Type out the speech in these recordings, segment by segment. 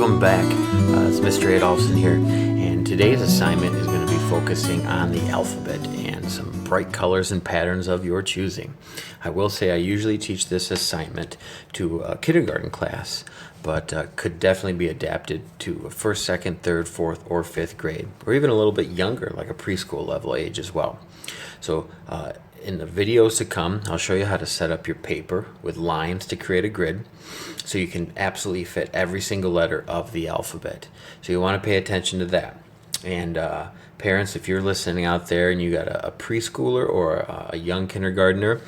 welcome back. It's Mr. Adolphson here, and today's assignment is going to be focusing on the alphabet and some bright colors and patterns of your choosing. I will say I usually teach this assignment to a kindergarten class, but could definitely be adapted to a first, second, third, fourth, or fifth grade, or even a little bit younger, like a preschool level age as well. So in the videos to come, I'll show you how to set up your paper with lines to create a grid so you can absolutely fit every single letter of the alphabet. So you want to pay attention to that. And parents, if you're listening out there and you got a preschooler or a young kindergartner,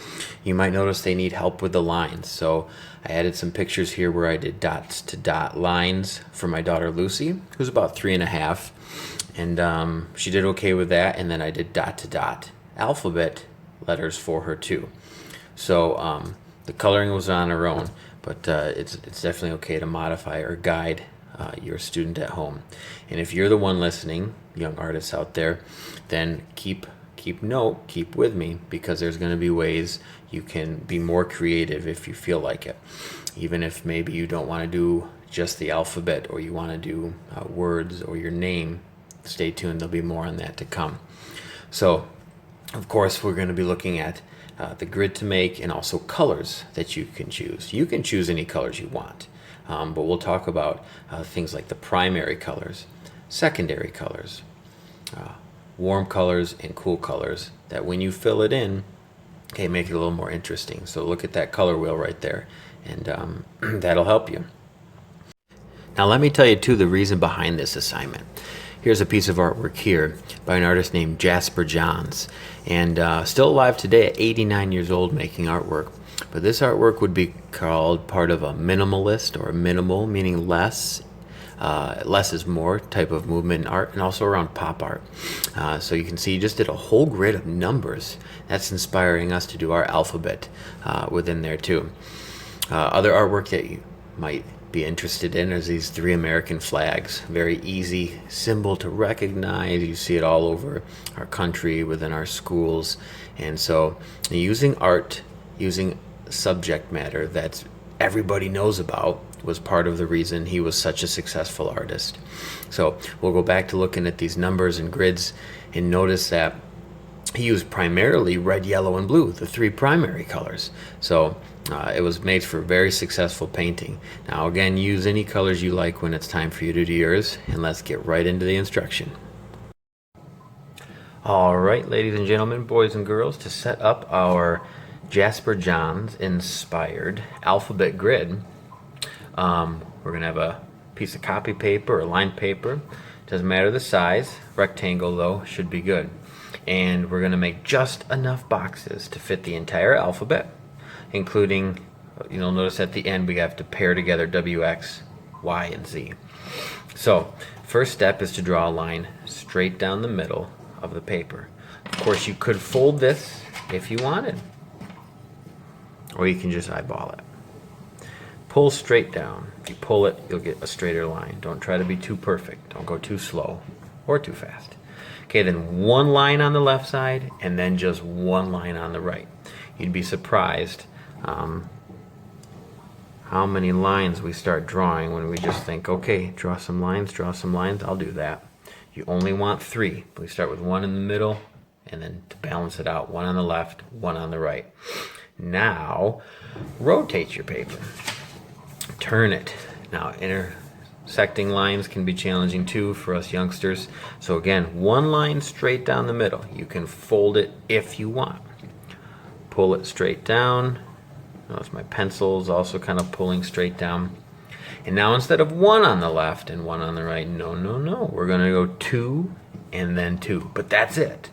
you might notice they need help with the lines. So I added some pictures here where I did dots to dot lines for my daughter Lucy, who's about 3.5, and she did okay with that. And then I did dot to dot alphabet letters for her too. So the coloring was on her own, but it's definitely okay to modify or guide your student at home. And if you're the one listening, young artists out there, then keep note, keep with me, because there's going to be ways you can be more creative if you feel like it. Even if maybe you don't want to do just the alphabet, or you want to do words or your name, stay tuned, there'll be more on that to come. So of course, we're going to be looking at the grid to make, and also colors that you can choose. You can choose any colors you want, but we'll talk about things like the primary colors, secondary colors, warm colors, and cool colors, that when you fill it in, okay, make it a little more interesting. So look at that color wheel right there, and that'll help you. Now let me tell you too the reason behind this assignment. Here's a piece of artwork here by an artist named Jasper Johns, and still alive today at 89 years old, making artwork. But this artwork would be called part of a minimalist, or minimal meaning less. Less is more type of movement in art, and also around pop art. So you can see he just did a whole grid of numbers. That's inspiring us to do our alphabet within there too. Other artwork that you might be interested in is these 3 American flags. Very easy symbol to recognize. You see it all over our country, within our schools. And so using art, using subject matter that everybody knows about, was part of the reason he was such a successful artist. So we'll go back to looking at these numbers and grids, and notice that he used primarily red, yellow, and blue, the 3 primary colors. So it was made for very successful painting. Now again, use any colors you like when it's time for you to do yours, and let's get right into the instruction. Alright, ladies and gentlemen, boys and girls, to set up our Jasper Johns inspired alphabet grid, we're going to have a piece of copy paper or lined paper. Doesn't matter the size, rectangle though should be good. And we're going to make just enough boxes to fit the entire alphabet, including, you'll notice at the end we have to pair together W, X, Y, and Z. So first step is to draw a line straight down the middle of the paper. Of course, you could fold this if you wanted, or you can just eyeball it. Pull straight down. If you pull it, you'll get a straighter line. Don't try to be too perfect. Don't go too slow or too fast. Okay, then one line on the left side, and then just one line on the right. You'd be surprised how many lines we start drawing when we just think, okay, draw some lines, I'll do that. You only want 3. We start with 1 in the middle, and then to balance it out, 1 on the left, 1 on the right. Now, rotate your paper. Turn it. Now, intersecting lines can be challenging too for us youngsters. So again, 1 line straight down the middle. You can fold it if you want. Pull it straight down. Notice my pencil is also kind of pulling straight down. And now instead of 1 on the left and 1 on the right, no. We're going to go 2 and then 2. But that's it.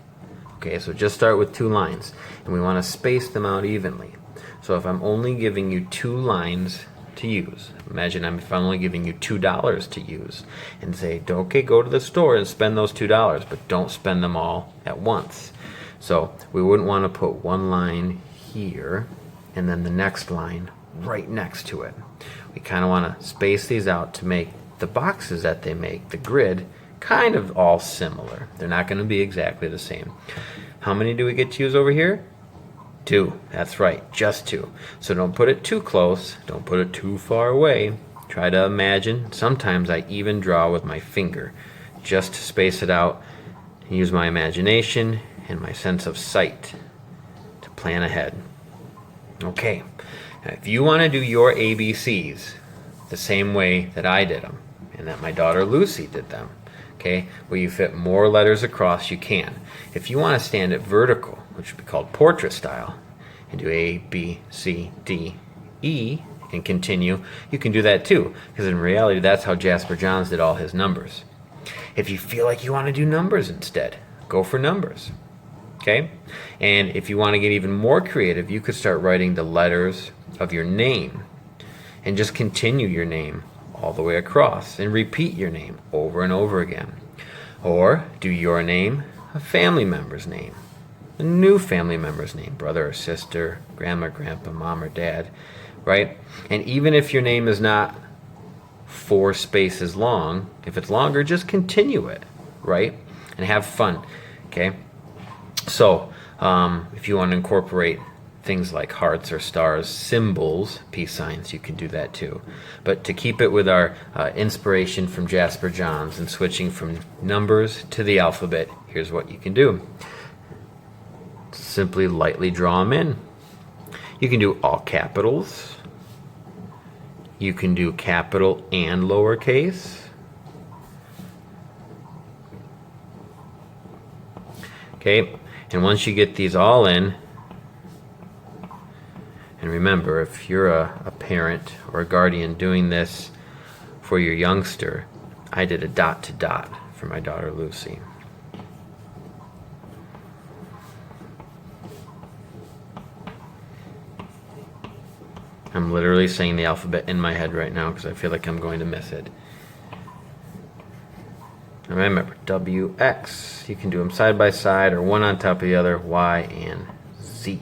Okay, so just start with 2 lines. And we want to space them out evenly. So if I'm only giving you 2 lines to use, imagine if I'm only giving you $2 to use, and say, okay, go to the store and spend those $2, but don't spend them all at once. So we wouldn't want to put 1 line here and then the next line right next to it. We kind of want to space these out to make the boxes that they make, the grid, kind of all similar. They're not going to be exactly the same. How many do we get to use over here? 2. That's right, just 2. So don't put it too close, don't put it too far away. Try to imagine. Sometimes I even draw with my finger just to space it out and use my imagination and my sense of sight to plan ahead. Okay, now if you want to do your ABCs the same way that I did them and that my daughter Lucy did them, okay, where you fit more letters across, you can. If you want to stand it vertical, which would be called portrait style, and do A, B, C, D, E, and continue, you can do that too, because in reality that's how Jasper Johns did all his numbers. If you feel like you want to do numbers instead, go for numbers. Okay? And if you want to get even more creative, you could start writing the letters of your name and just continue your name all the way across and repeat your name over and over again. Or do your name, a family member's name, a new family member's name, brother or sister, grandma, grandpa, mom or dad, right? And even if your name is not 4 spaces long, if it's longer, just continue it, right? And have fun, okay? So if you want to incorporate things like hearts or stars, symbols, peace signs, you can do that too. But to keep it with our inspiration from Jasper Johns and switching from numbers to the alphabet, here's what you can do. Simply lightly draw them in. You can do all capitals. You can do capital and lowercase. Okay, and once you get these all in, and remember, if you're a parent or a guardian doing this for your youngster, I did a dot to dot for my daughter Lucy. I'm literally saying the alphabet in my head right now because I feel like I'm going to miss it. And remember, W, X. You can do them side by side or one on top of the other, Y and Z.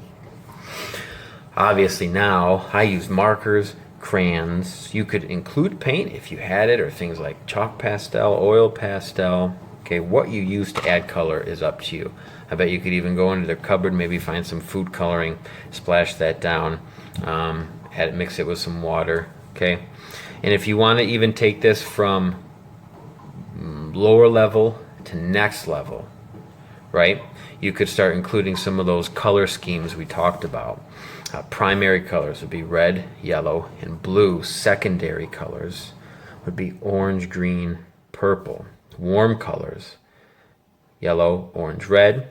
Obviously now, I use markers, crayons. You could include paint if you had it, or things like chalk pastel, oil pastel. Okay, what you use to add color is up to you. I bet you could even go into their cupboard, maybe find some food coloring, splash that down, mix it with some water, okay? And if you want to even take this from lower level to next level, right? You could start including some of those color schemes we talked about. Primary colors would be red, yellow, and blue. Secondary colors would be orange, green, purple. Warm colors, yellow, orange, red.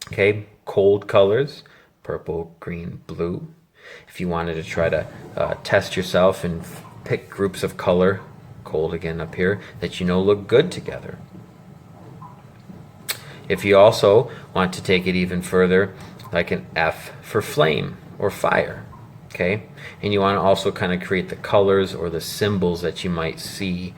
Okay, cold colors, purple, green, blue. If you wanted to try to test yourself and pick groups of color, cold again up here, that you know look good together. If you also want to take it even further, like an F for flame or fire, okay? And you want to also kind of create the colors or the symbols that you might see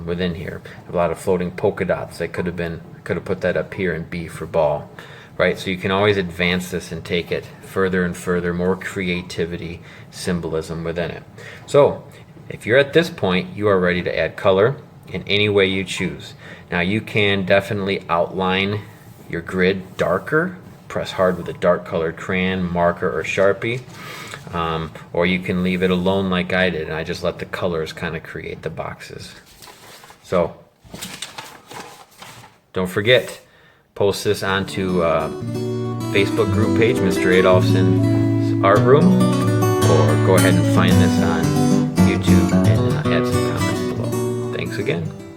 within here. A lot of floating polka dots. I could have put that up here, and B for ball, right? So you can always advance this and take it further and further, more creativity, symbolism within it. So if you're at this point, you are ready to add color in any way you choose. Now you can definitely outline your grid darker, press hard with a dark colored crayon, marker, or Sharpie, or you can leave it alone like I did, and I just let the colors kind of create the boxes. So don't forget, post this onto Facebook group page, Mr. Adolphson's Art Room, or go ahead and find this on YouTube and add some comments below. Thanks again.